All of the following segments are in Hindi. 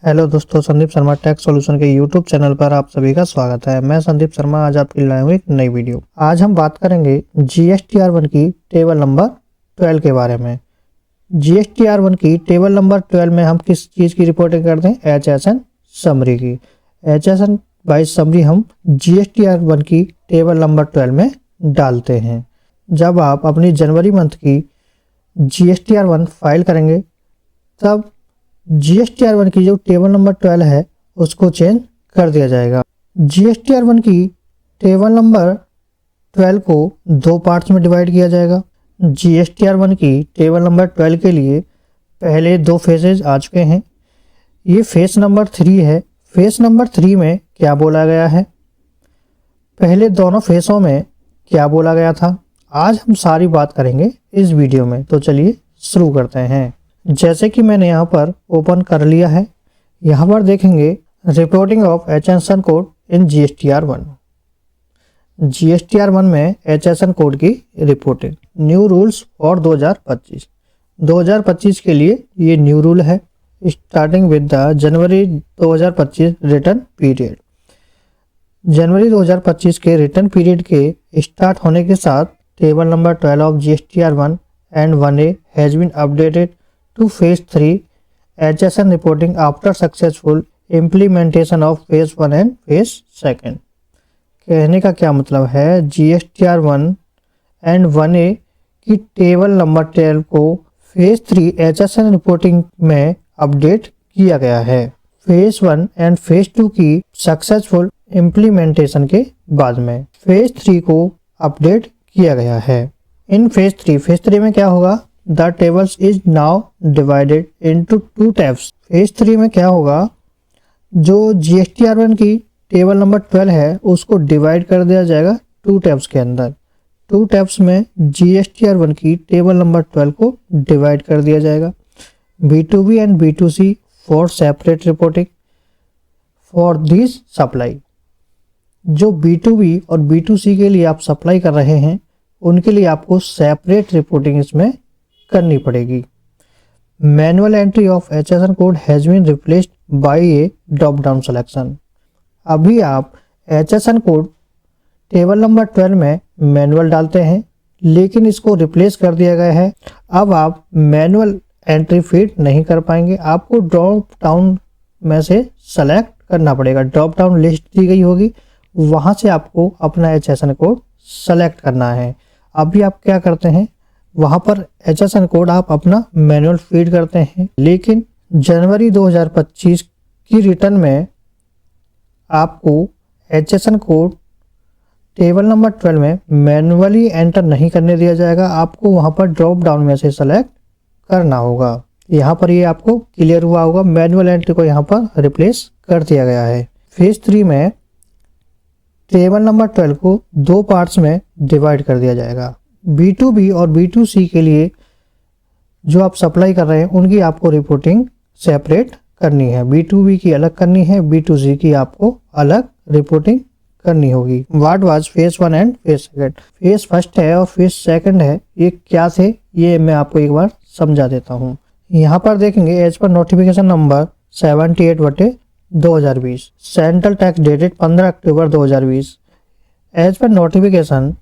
हेलो दोस्तों, संदीप शर्मा टैक्स सॉल्यूशन के यूट्यूब चैनल पर आप सभी का स्वागत है। मैं संदीप शर्मा आज आपके लिए लाया हूँ एक नई वीडियो। आज हम बात करेंगे GSTR1 की टेबल नंबर 12 के बारे में। GSTR1 की टेबल नंबर 12 में हम किस चीज़ की रिपोर्टिंग करते हैं? HSN समरी की। HSN वाइज समरी हम GSTR1 की टेबल नंबर 12 में डालते हैं। जब आप अपनी जनवरी मंथ की GSTR1 फाइल करेंगे तब GSTR1 की जो टेबल नंबर 12 है उसको चेंज कर दिया जाएगा। GSTR1 की टेबल नंबर 12 को दो पार्ट्स में डिवाइड किया जाएगा। GSTR1 की टेबल नंबर 12 के लिए पहले दो फेजेज आ चुके हैं। ये फेज नंबर 3 है। फेज नंबर 3 में क्या बोला गया है, पहले दोनों फेसों में क्या बोला गया था, आज हम सारी बात करेंगे इस वीडियो में। तो चलिए शुरू करते हैं। जैसे कि मैंने यहाँ पर ओपन कर लिया है, यहाँ पर देखेंगे reporting of HSN code in GSTR1। GSTR1 में HSN कोड की रिपोर्टिंग, न्यू रूल्स फॉर 2025 के लिए ये न्यू रूल है, starting with the January 2025 return period. जनवरी 2025 के रिटर्न पीरियड के स्टार्ट होने के साथ table number 12 of GSTR1 and 1A has been updated to phase 3 HSN reporting after successful implementation of phase 1 and phase 2। कहने का क्या मतलब है, GSTR1 एंड 1A की टेबल नंबर 12 को फेज 3 HSN रिपोर्टिंग में अपडेट किया गया है, फेज 1 एंड फेज 2 की सक्सेसफुल इम्प्लीमेंटेशन के बाद में फेज 3 को अपडेट किया गया है। इन फेज 3 में क्या होगा, The tables is now divided into two tabs। Phase 3 में क्या होगा, जो GSTR1 की टेबल नंबर 12 है उसको डिवाइड कर दिया जाएगा टू टैब्स के अंदर। टू टैब्स में GSTR1 की टेबल नंबर 12 को डिवाइड कर दिया जाएगा। B2B and B2C for separate reporting for this supply. जो B2B और B2C के लिए आप सप्लाई कर रहे हैं उनके लिए आपको सेपरेट रिपोर्टिंग इसमें करनी पड़ेगी। Manual entry of HSN code has been replaced by a drop down selection. अभी आप HSN कोड टेबल नंबर 12 में मैनुअल डालते हैं, लेकिन इसको रिप्लेस कर दिया गया है। अब आप मैनुअल एंट्री फीड नहीं कर पाएंगे, आपको ड्रॉप डाउन में से सेलेक्ट करना पड़ेगा। ड्रॉप डाउन लिस्ट दी गई होगी, वहां से आपको अपना HSN कोड सेलेक्ट करना है। अभी आप क्या करते हैं, वहां पर HSN कोड आप अपना मैनुअल फीड करते हैं, लेकिन जनवरी 2025 की रिटर्न में आपको HSN कोड टेबल नंबर 12 में मैनुअली एंटर नहीं करने दिया जाएगा, आपको वहां पर ड्रॉप डाउन में से सेलेक्ट करना होगा। यहाँ पर ये आपको क्लियर हुआ होगा, मैनुअल एंट्री को यहाँ पर रिप्लेस कर दिया गया है। फेज 3 में टेबल नंबर 12 को दो पार्ट्स में डिवाइड कर दिया जाएगा। B2B और B2C के लिए जो आप सप्लाई कर रहे हैं उनकी आपको रिपोर्टिंग सेपरेट करनी है। B2B की अलग करनी है, B2C की आपको अलग रिपोर्टिंग करनी होगी। What was phase 1 and phase 2। Phase first है और फेज 2 है, ये क्या थे ये मैं आपको एक बार समझा देता हूँ। यहाँ पर देखेंगे as per notification number 78/2020 central tax dated 15 October 2020 as per notification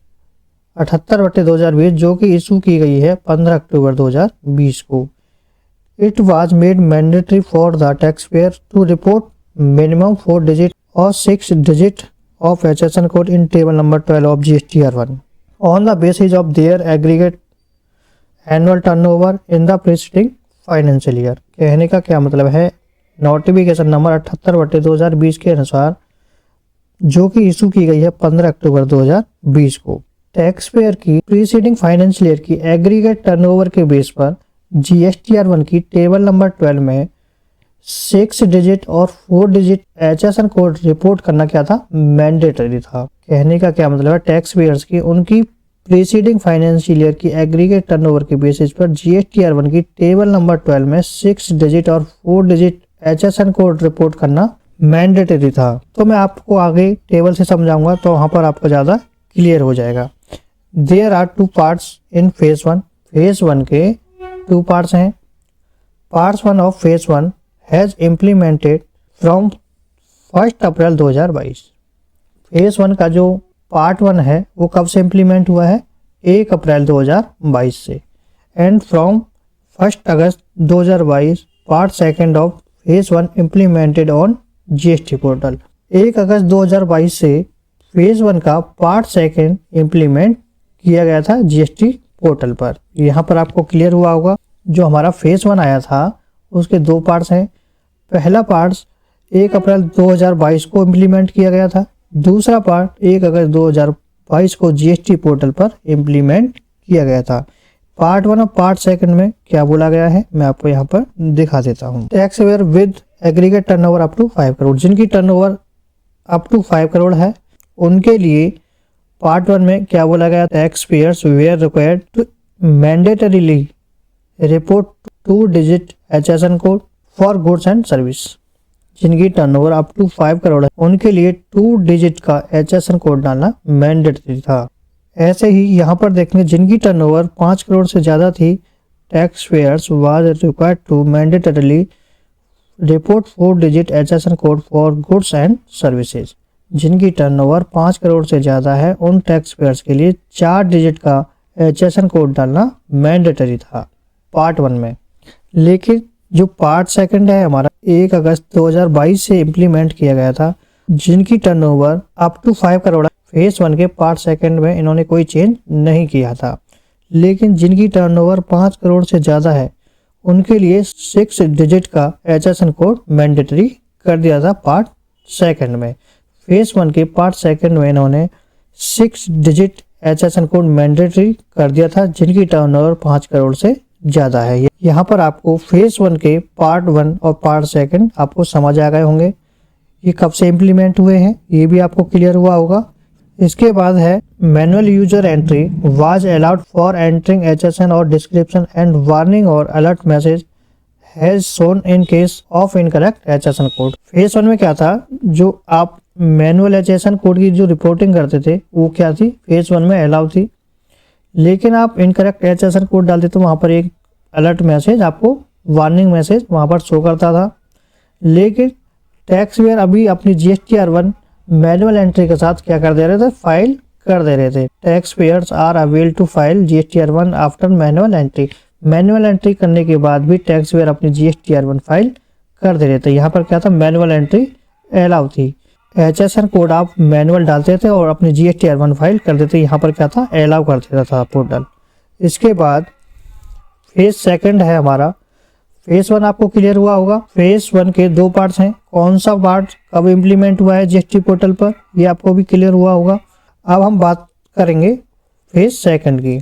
78/2020 जो कि इशू की गई है 15 अक्टूबर 2020 को। It was made mandatory for the tax payer to report minimum 4 digit और 6 digit of HSN code in table number 12 of GSTR1 on the basis of their aggregate annual turnover in the preceding financial year. कहने का क्या मतलब है, नोटिफिकेशन नंबर 78/2020 के अनुसार जो कि इशू की गई है 15 अक्टूबर 2020 को, टैक्स पेयर की प्रीसीडिंग फाइनेंशियल ईयर की एग्रीगेट टर्नओवर के बेस पर GSTR1 की टेबल नंबर 12 में 6 डिजिट और 4 डिजिट HSN कोड रिपोर्ट करना क्या था, मैंडेटरी था। कहने का क्या मतलब है, टैक्स पेयर्स की उनकी प्रीसीडिंग फाइनेंशियल ईयर की एग्रीगेट टर्नओवर के बेसिस पर GSTR1 की टेबल नंबर 12 में 6 डिजिट और 4 डिजिट HSN कोड रिपोर्ट करना मैंडेटरी था। तो मैं आपको आगे टेबल से समझाऊंगा तो वहां पर आपको ज्यादा क्लियर हो जाएगा। There are two parts in phase 1। Phase 1 के 2 पार्ट्स हैं। Parts 1 of phase 1 has implemented from 1 April 2022। Phase 1 का जो पार्ट 1 है वो कब से इम्प्लीमेंट हुआ है? 1 अप्रैल 2022 से। And from 1 August 2022 part 2 of phase 1 implemented on GST portal. 1 अगस्त 2022 से फेज 1 का पार्ट 2 इम्प्लीमेंट किया गया था जीएसटी पोर्टल पर। यहाँ पर आपको क्लियर हुआ होगा, जो हमारा फेज 1 आया था उसके 2 पार्ट्स हैं। पहला पार्ट 1 अप्रैल 2022 को इम्प्लीमेंट किया गया था, दूसरा पार्ट 1 अगस्त 2022 को जीएसटी पोर्टल पर इम्प्लीमेंट किया गया था। पार्ट 1 और पार्ट 2 में क्या बोला गया है मैं आपको यहाँ पर दिखा देता हूँ। Tax where with aggregate turnover up to 5 crore, जिनकी टर्नओवर अप टू 5 करोड़ है उनके लिए पार्ट 1 में क्या बोला गया? Tax payers were required to mandatorily report 2 digit HSN code for goods and service. जिनकी टर्नओवर अप टू 5 करोड़ है उनके लिए 2 डिजिट का HSN कोड डालना मैंडेटरी था। ऐसे ही यहाँ पर देखेंगे जिनकी टर्नओवर 5 करोड़ से ज़्यादा थी, tax payers was required to mandatorily report 4 digit HSN code for goods and services. जिनकी टर्नओवर 5 करोड़ से ज़्यादा है उन टैक्स पेयर्स के लिए 4 डिजिट का HSN कोड डालना मैंडेटरी था पार्ट 1 में। लेकिन जो पार्ट 2 है हमारा 1 अगस्त 2022 से इम्प्लीमेंट किया गया था, जिनकी turnover up to 5 crore, phase 1 के पार्ट 2 में इन्होंने कोई चेंज नहीं किया था। लेकिन जिनकी टर्नओवर 5 करोड़ से ज़्यादा है उनके लिए 6 डिजिट का HSN कोड मैंडेटरी कर दिया था पार्ट 2 में। फेज 1 के पार्ट 2 में इन्होंने 6 डिजिट HSN कोड मैंडेटरी कर दिया था जिनकी टर्नओवर 5 करोड़ से ज़्यादा है। यहाँ पर आपको फेज 1 के पार्ट 1 और पार्ट 2 आपको समझ आ गए होंगे, ये कब से इम्प्लीमेंट हुए हैं ये भी आपको क्लियर हुआ होगा। इसके बाद है manual user entry was allowed for entering HSN और डिस्क्रिप्शन एंड वार्निंग और alert message has shown in case of incorrect HSN code. Phase 1 में क्या था, जो आप मैनुअल HSN कोड की जो रिपोर्टिंग करते थे वो क्या थी, फेज 1 में अलाउ थी। लेकिन आप इनकरेक्ट HSN कोड डालते तो वहाँ पर एक अलर्ट मैसेज, आपको वार्निंग मैसेज वहाँ पर शो करता था। लेकिन टैक्स पेयर अभी अपनी GSTR1 मैनुअल एंट्री के साथ क्या कर दे रहे थे, फाइल कर दे रहे थे। Tax payers are avail to file GSTR1 after manual entry. Manual entry करने के बाद भी टैक्स पेयर अपनी GSTR1 फाइल कर दे रहे थे। यहाँ पर क्या था, मैनुअल एंट्री अलाउ थी। HSN कोड आप मैनुअल डालते थे और अपनी GSTR1 फाइल कर देते, यहाँ पर क्या था, अलाउ कर देता था पोर्टल। इसके बाद फेज 2 है हमारा। फेज 1 आपको क्लियर हुआ होगा। फेज 1 के 2 पार्ट्स हैं। कौन सा पार्ट कब इम्प्लीमेंट हुआ है जीएसटी पोर्टल पर ये आपको भी क्लियर हुआ होगा। अब हम बात करेंगे फेज 2 की,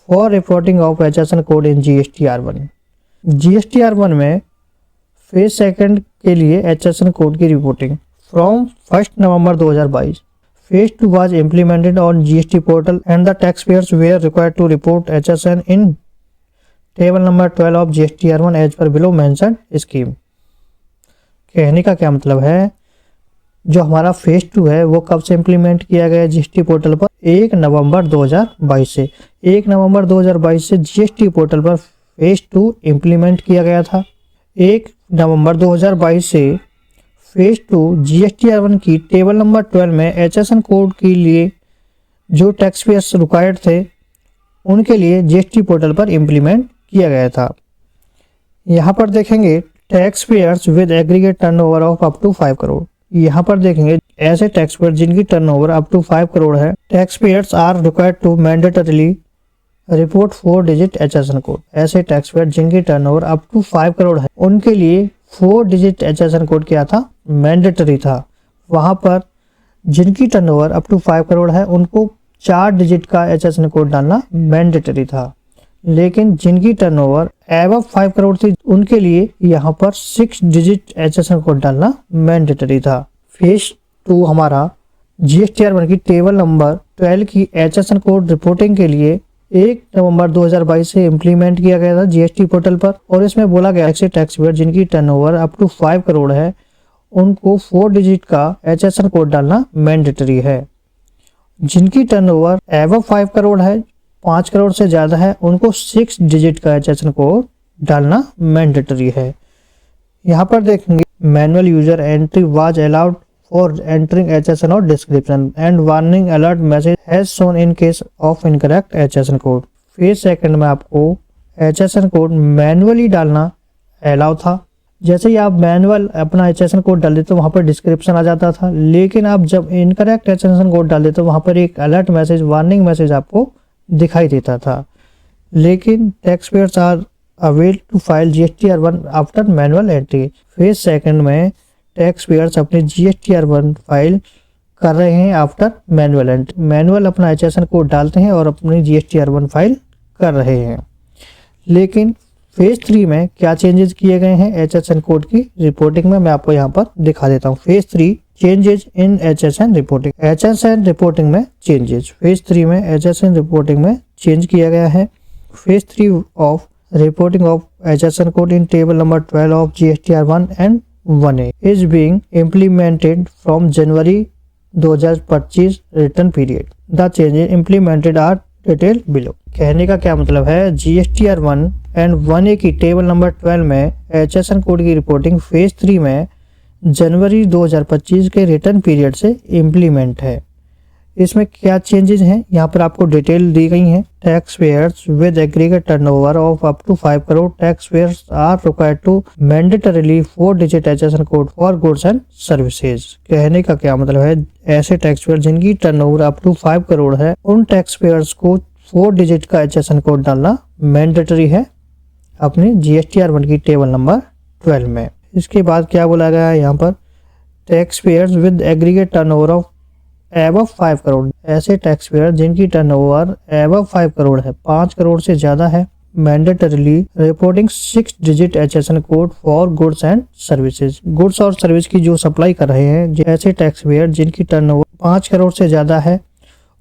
for reporting of HSN code in GSTR1। GSTR1 में फेज 2 के लिए HSN कोड की reporting from 1 November 2022 phase 2 was implemented on GST portal and the tax payers were required to report HSN in table number 12 of GSTR1 as per below mentioned scheme. कहने का क्या मतलब है, जो हमारा फेज 2 है वो कब से इम्प्लीमेंट किया गया जीएसटी पोर्टल पर, 1 नवंबर 2022 से। 1 नवंबर 2022 से जीएसटी पोर्टल पर फेज 2 इम्प्लीमेंट किया गया था। 1 नवंबर 2022 से फेज 2 GSTR1 की टेबल नंबर 12 में HSN कोड के लिए जो टैक्स पेयर्स रिक्वायर्ड थे उनके लिए जीएसटी पोर्टल पर इम्प्लीमेंट किया गया था। यहाँ पर देखेंगे tax payers with aggregate turnover of up to 5 crore. यहाँ पर देखेंगे ऐसे टैक्स पेयर जिनकी टर्नओवर अप टू 5 करोड़ है, tax payers are required to mandatorily report 4 digit HSN code. ऐसे टैक्स पेयर जिनकी टर्नओवर अप टू 5 करोड़ है उनके लिए 4 डिजिट HSN कोड क्या था, मैंडेटरी था। वहाँ पर जिनकी टर्नओवर अप टू 5 करोड़ है उनको 4 डिजिट का HSN कोड डालना मैंडेटरी था। लेकिन जिनकी टर्नओवर एबव 5 करोड़ थी उनके लिए यहाँ पर 6 डिजिट HSN कोड डालना मैंडेटरी था। फेज 2 हमारा GSTR1 की टेबल नंबर 12 की HSN कोड रिपोर्टिंग के लिए 1 नवंबर 2022 से इम्प्लीमेंट किया गया था जीएसटी पोर्टल पर, और इसमें बोला गया ऐसे टैक्स पेयर जिनकी टर्नओवर अप टू 5 करोड़ है उनको 4 डिजिट का HSN कोड डालना मैंडेटरी है। जिनकी टर्नओवर एबव 5 करोड़ है, 5 करोड़ से ज़्यादा है, उनको 6 डिजिट का HSN कोड डालना मैंडेटरी है। यहाँ पर देखेंगे manual user entry was allowed for entering HSN और description and warning alert message has shown in case of incorrect HSN code. Phase second में आपको HSN कोड मैनुअली डालना अलाउ था। जैसे ही आप मैनुअल अपना HSN कोड डाल देते तो वहाँ पर डिस्क्रिप्शन आ जाता था, लेकिन आप जब इनकरेक्ट HSN कोड डाल देते तो वहाँ पर एक अलर्ट मैसेज, वार्निंग मैसेज आपको दिखाई देता था। लेकिन tax payers are avail to file GSTR1 after manual entry. Phase second में टैक्स पेयर्स अपने GSTR1 फाइल कर रहे हैं आफ्टर मैनुअल एंट्री। मैनुअल अपना HSN कोड डालते हैं और अपनी GSTR1 फाइल कर रहे हैं। लेकिन फेज 3 में क्या चेंजेस किए गए हैं HSN कोड की रिपोर्टिंग में, मैं आपको यहाँ पर दिखा देता हूँ। Phase 3 changes in HSN reporting. HSN reporting में चेंजेस। फेज 3 में HSN रिपोर्टिंग में चेंज किया गया है। Phase 3 of reporting of HSN code in table number 12 of GSTR1 and 1A is being implemented from January 2025 return period. The changes implemented are detailed below. कहने का क्या मतलब है, GSTR1 एंड 1A की टेबल नंबर 12 में HSN कोड की रिपोर्टिंग फेज 3 में जनवरी 2025 के रिटर्न पीरियड से इम्प्लीमेंट है। इसमें क्या चेंजेस हैं यहाँ पर आपको डिटेल दी गई हैं। Tax payers with aggregate turnover of up to 5 crore tax payers are required to mandatorily 4 digit HSN code for goods and services. कहने का क्या मतलब है, ऐसे टैक्स पेयर जिनकी टर्नओवर अप टू 5 करोड़ है उन टैक्स पेयर्स को 4 डिजिट का HSN कोड डालना मैंडेटरी है अपनी GSTR1 की टेबल नंबर 12 में। इसके बाद क्या बोला गया है यहाँ पर, tax payers with aggregate turnover of above 5 crore. ऐसे टैक्स पेयर जिनकी टर्नओवर एबव 5 करोड़ है, 5 करोड़ से ज्यादा है, mandatorily reporting 6 digit HSN code for goods and services. Goods और सर्विस की जो सप्लाई कर रहे हैं, ऐसे टैक्स पेयर जिनकी टर्नओवर 5 करोड़ से ज्यादा है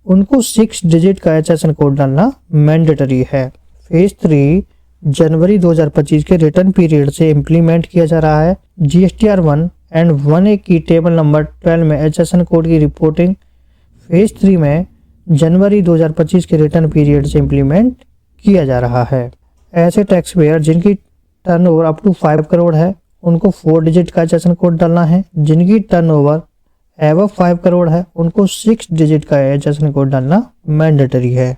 उनको 6 डिजिट का HSN कोड डालना मैंडेटरी है। फेज 3 जनवरी 2025 के रिटर्न पीरियड से इम्प्लीमेंट किया जा रहा है। GSTR1 एंड 1A की टेबल नंबर 12 में HSN कोड की रिपोर्टिंग फेज 3 में जनवरी 2025 के रिटर्न पीरियड से इम्प्लीमेंट किया जा रहा है। ऐसे टैक्स पेयर जिनकी टर्नओवर अप टू 5 करोड़ है उनको 4 डिजिट का HSN कोड डालना है। जिनकी टर्नओवर एबव 5 करोड़ है उनको 6 डिजिट का HSN कोड डालना मैंडेटरी है।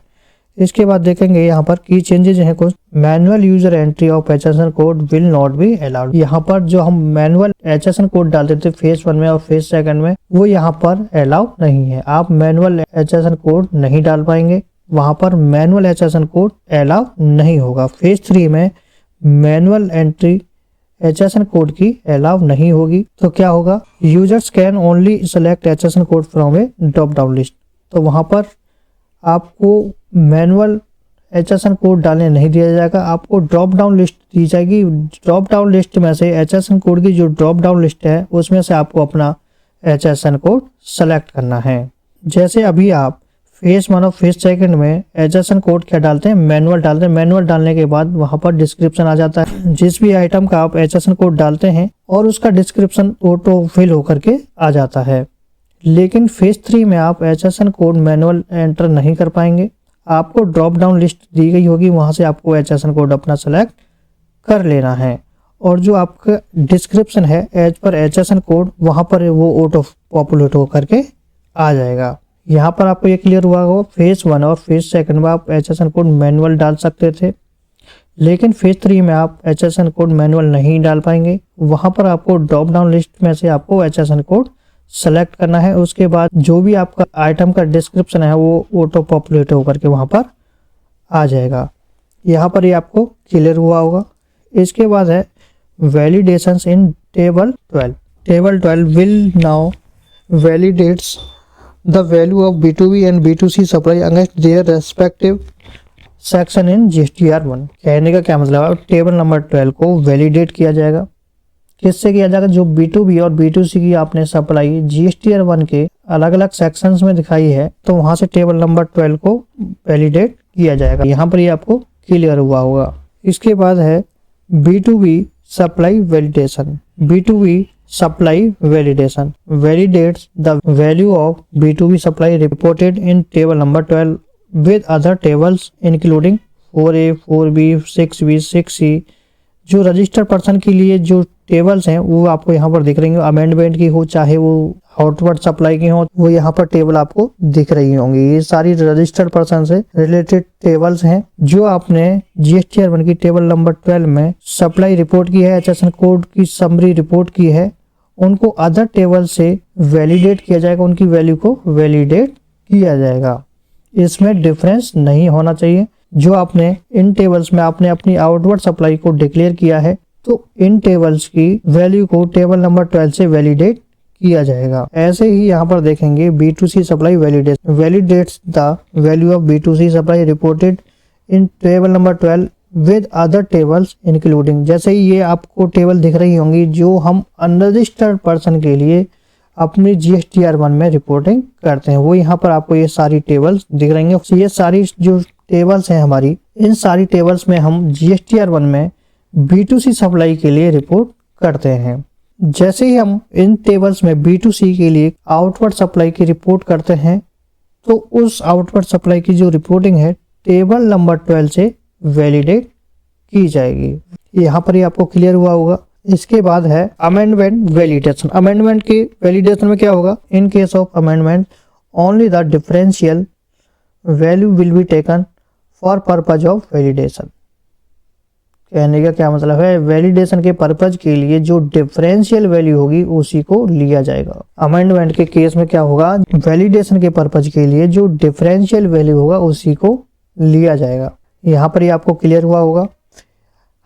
इसके बाद देखेंगे यहाँ पर की चेंजेस हैं कुछ। Manual user entry of HSN code will not be allowed. यहाँ पर जो हम मैनुअल HSN कोड डालते थे फेज 1 में और फेज सेकंड में, वो यहाँ पर अलाउ नहीं है। आप मैनुअल HSN कोड नहीं डाल पाएंगे, वहां पर मैनुअल HSN कोड अलाउ नहीं होगा। फेज 3 में मैनुअल एंट्री HSN कोड की अलाउ नहीं होगी। तो क्या होगा, users can only select HSN code from A drop down list. तो वहां पर आपको मैनुअल HSN कोड डालने नहीं दिया जाएगा, आपको ड्रॉप डाउन लिस्ट दी जाएगी। ड्रॉप डाउन लिस्ट में से HSN कोड की जो ड्रॉप डाउन लिस्ट है उसमें से आपको अपना HSN कोड सेलेक्ट करना है। जैसे अभी आप फेज 1 और फेज सेकंड में HSN कोड क्या डालते हैं, मैनुअल डालते हैं। मैनुअल डालने के बाद वहां पर डिस्क्रिप्शन आ जाता है, जिस भी आइटम का आप HSN कोड डालते हैं और उसका डिस्क्रिप्शन ऑटो फिल होकर के आ जाता है। लेकिन फेज 3 में आप HSN कोड मैनुअल एंटर नहीं कर पाएंगे, आपको ड्रॉप डाउन लिस्ट दी गई होगी, वहां से आपको HSN कोड अपना सेलेक्ट कर लेना है। और जो आपका डिस्क्रिप्शन है एज पर HSN कोड, वहां पर वो ऑटो पॉपुलेट होकर के आ जाएगा। यहाँ पर आपको ये क्लियर हुआ होगा, फेज 1 और फेज सेकंड में आप HSN कोड मैनुअल डाल सकते थे, लेकिन फेज 3 में आप HSN कोड मैनुअल नहीं डाल पाएंगे। वहां पर आपको ड्रॉप डाउन लिस्ट में से आपको HSN कोड सेलेक्ट करना है। उसके बाद जो भी आपका आइटम का डिस्क्रिप्शन है वो ऑटो पॉपुलेट होकर के वहां पर आ जाएगा। यहाँ पर ये आपको क्लियर हुआ होगा। इसके बाद है validations in table 12। Table 12 will now validates the value of B2B and B2C supply against their respective section in GSTR1। कहने का क्या मतलब है, टेबल नंबर 12 को वैलिडेट किया जाएगा। किससे किया जाएगा, जो B2B और B2C की आपने सप्लाई GSTR1 के अलग अलग सेक्शंस में दिखाई है, तो वहां से टेबल नंबर 12 को वैलिडेट किया जाएगा। यहाँ पर ये आपको क्लियर हुआ होगा। इसके बाद है B2B supply validation. B2B supply validation validates the value of B2B supply reported in table number 12 with other tables including 4A, 4B, 6B, 6C। जो रजिस्टर्ड पर्सन के लिए जो टेबल्स हैं वो आपको यहाँ पर दिख रही होंगी, अमेंडमेंट की हो चाहे वो आउटवर्ड सप्लाई की हो, वो यहाँ पर टेबल आपको दिख रही होंगी। ये सारी रजिस्टर्ड पर्सन से रिलेटेड टेबल्स हैं जो आपने GSTR 1 की टेबल नंबर 12 में सप्लाई रिपोर्ट की है, HSN कोड की समरी रिपोर्ट की है, उनको अदर टेबल से वैलिडेट किया जाएगा, उनकी वैल्यू को वैलिडेट किया जाएगा। इसमें डिफरेंस नहीं होना चाहिए। जो आपने इन टेबल्स में आपने अपनी आउटवर्ड सप्लाई को डिक्लेयर किया है तो इन टेबल्स की वैल्यू को टेबल नंबर 12 से वैलिडेट किया जाएगा। ऐसे ही यहाँ पर देखेंगे B2C supply validates the value of B2C supply reported in table number 12 with other tables including. जैसे ही ये आपको टेबल दिख रही होंगी जो हम अनरजिस्टर्ड पर्सन के लिए अपनी GSTR 1 में रिपोर्टिंग करते हैं, वो यहाँ पर आपको ये सारी टेबल्स दिख रही हैं। ये सारी जो टेबल्स हैं हमारी, इन सारी टेबल्स में हम GSTR 1 में B2C सप्लाई के लिए रिपोर्ट करते हैं। जैसे ही हम इन टेबल्स में B2C के लिए आउटवर्ड सप्लाई की रिपोर्ट करते हैं तो उस आउटवर्ड सप्लाई की जो रिपोर्टिंग है टेबल नंबर 12 से वैलिडेट की जाएगी। यहाँ पर ही आपको क्लियर हुआ होगा। इसके बाद है अमेंडमेंट वैलिडेशन। अमेंडमेंट के वैलिडेशन में क्या होगा? In case of amendment only the differential value will be taken for purpose of validation. कहने का क्या मतलब है? वैलिडेशन के पर्पज के लिए जो डिफरेंशियल वैल्यू होगी उसी को लिया जाएगा। अमेंडमेंट के केस में क्या होगा? वैलिडेशन के पर्पज के लिए जो डिफरेंशियल वैल्यू होगा उसी को लिया जाएगा। यहाँ पर ही आपको क्लियर हुआ होगा।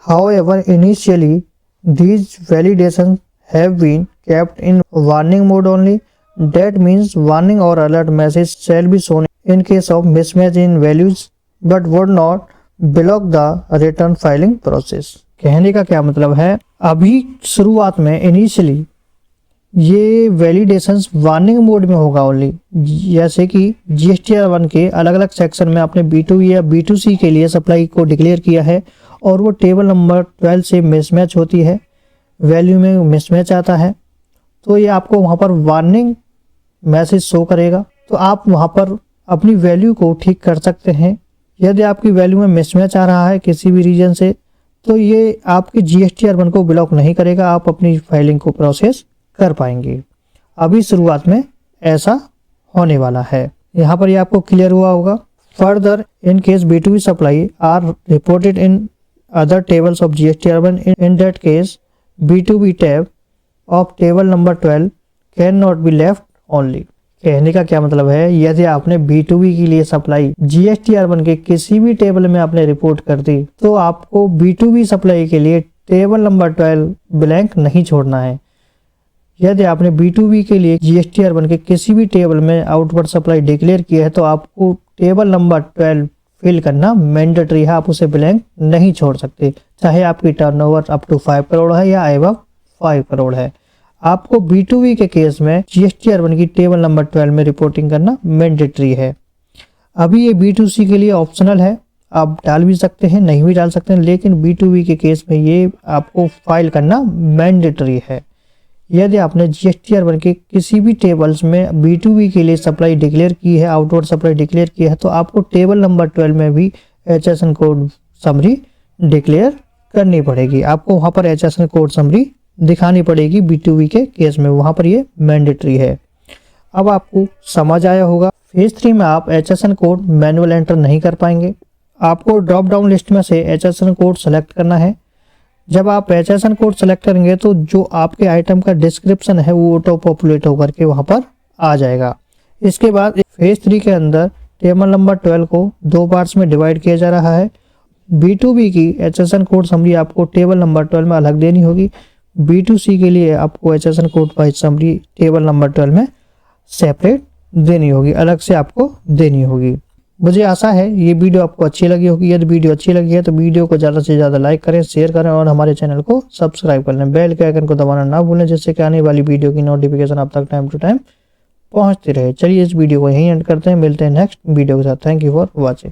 However initially these validations have been kept in warning mode only. That means warning or alert message shall be shown in case of mismatch in values but would not block the return filing process. कहने का क्या मतलब है? अभी शुरुआत में इनिशियली ये वैलिडेशंस वार्निंग मोड में होगा ओनली। जैसे कि GSTR 1 के अलग अलग सेक्शन में आपने B2B या B2C के लिए सप्लाई को डिक्लेयर किया है और वो टेबल नंबर 12 से मिसमैच होती है, वैल्यू में मिसमैच आता है, तो ये आपको वहाँ पर वार्निंग मैसेज शो करेगा। तो आप वहाँ पर अपनी वैल्यू को ठीक कर सकते हैं। यदि आपकी वैल्यू में मिसमैच आ रहा है किसी भी रीजन से तो ये आपकी GSTR 1 को ब्लॉक नहीं करेगा, आप अपनी फाइलिंग को प्रोसेस कर पाएंगे। अभी शुरुआत में ऐसा होने वाला है। यहाँ पर ये आपको क्लियर हुआ होगा। Further in case B2B supply are reported in other tables of GSTR 1 in that case B2B tab of table number 12 cannot be left only। कहने का क्या मतलब है? यदि आपने B2B के लिए सप्लाई GSTR 1 के किसी भी टेबल में आपने रिपोर्ट कर दी तो आपको B2B सप्लाई के लिए टेबल नंबर 12 ब्लैंक नहीं छोड़ना है। यदि आपने B2B के लिए GSTR 1 के किसी भी टेबल में आउटवर्ड सप्लाई डिक्लेयर किया है तो आपको टेबल नंबर 12 फिल करना मैंडेटरी है, आप उसे ब्लैंक नहीं छोड़ सकते, चाहे आपकी टर्नओवर अप टू 5 करोड़ है या अबव 5 करोड़ है। आपको B2B के केस में GSTR 1 की टेबल नंबर 12 में रिपोर्टिंग करना मैंडेटरी है। अभी ये B2C के लिए ऑप्शनल है, आप डाल भी सकते हैं नहीं भी डाल सकते हैं, लेकिन B2B के केस में ये आपको फाइल करना मैंडेटरी है। यदि आपने GSTR 1 के किसी भी टेबल्स में B2B के लिए सप्लाई डिक्लेयर की है, आउटवर्ड सप्लाई डिक्लेयर की है, तो आपको टेबल नंबर 12 में भी HSN कोड समरी डिक्लेयर करनी पड़ेगी। आपको वहां पर HSN कोड समरी दिखानी पड़ेगी B2B के केस में, वहां पर ये मैंडेटरी है। अब आपको समझ आया होगा। फेज 3 में आप HSN कोड मैनुअल एंटर नहीं कर पाएंगे। आपको ड्रॉप डाउन लिस्ट में से HSN कोड सेलेक्ट करना है। जब आप HSN कोड सेलेक्ट करेंगे तो जो आपके आइटम का डिस्क्रिप्शन है वो ऑटो पॉपुलेट होकर के वहां पर आ जाएगा। इसके बाद फेज 3 के अंदर टेबल नंबर 12 को 2 पार्ट्स में डिवाइड किया जा रहा है। B2B की HSN कोड समरी आपको टेबल नंबर 12 में अलग देनी होगी। B2C के लिए आपको HSN code wise summary table number 12 में सेपरेट देनी होगी, अलग से आपको देनी होगी। मुझे आशा है ये वीडियो आपको अच्छी लगी होगी। यदि वीडियो अच्छी लगी है तो वीडियो को ज़्यादा से ज़्यादा लाइक करें, शेयर करें और हमारे चैनल को सब्सक्राइब कर लें। बेल के आइकन को दबाना ना भूलें जिससे कि आने वाली वीडियो की नोटिफिकेशन आप तक टाइम टू टाइम पहुंचती रहे। चलिए इस वीडियो को यहीं एंड करते हैं, मिलते हैं नेक्स्ट वीडियो के साथ। Thank you for watching.